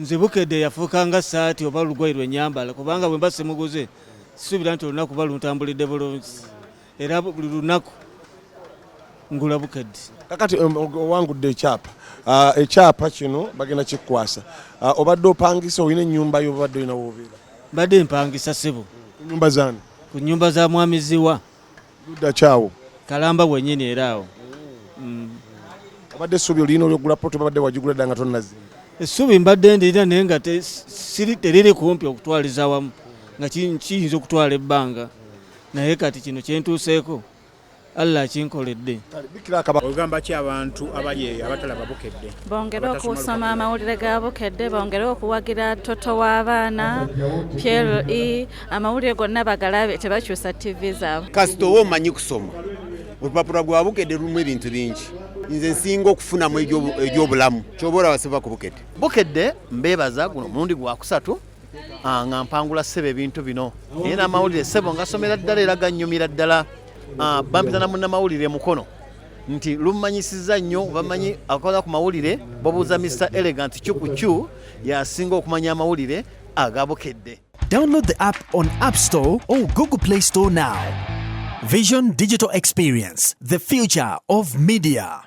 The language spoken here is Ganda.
nze bukedde yafuuka nga ssaati oba lugoye lwe nyambala kubanga bwe mba simuguze sisuubira nti olunaku ba luntambulidde bulungi era buli lunaku ngula bukedde. Kakati owangudde ekyapa kino bagenda kikwasa obadde opangisa olina ennyumba yo obadde olina wobeera? Mbadde mpangisa ssebo. Ku nyumba zaani? Ku nyumba za mwami Ziwa. Ludda kyawo? Kalamba bwennyini era awo. Obadde essuubi olina olyogula poto babadde wagigula dda nga tonnazimba? Essuubi mbadde ndina naye nga teriri kumpi okutwaliza wamu nga kiyinza okutwala ebbanga naye kati kino kyentuuseeko Allah akinkoledde. Ogamba ki abantu abali abatalaba Bukedde? Bongere okusoma amawulire ga Bukedde, bongere okuwagira toto w'abaana PLE, amawulire gonna bagalabe tebakyusa TV zaabwe. Kasita oba omanyi kusoma olupapula gwa Bukedde lulimu ebintu bingi. Nze nsinga okufunamu ebyobulamu kyoba olaba siva ku Bukedde. Bukedde mbeebaza guno mulundi gwa kusatu nga mpangula ssebo ebintu bino naye n'amawulire ssebo ngasomera ddala era gannyumira ddala. Bampita na munnamawulire mukono nti lumanyisiza nnyo bamanyi akola ku mawulire babuuza Mr. Elegant Ssekukkulu yasinga okumanya amawulire aga Bukedde. Download the app on App Store or Google Play Store now. Vision Digital Experience, the future of media.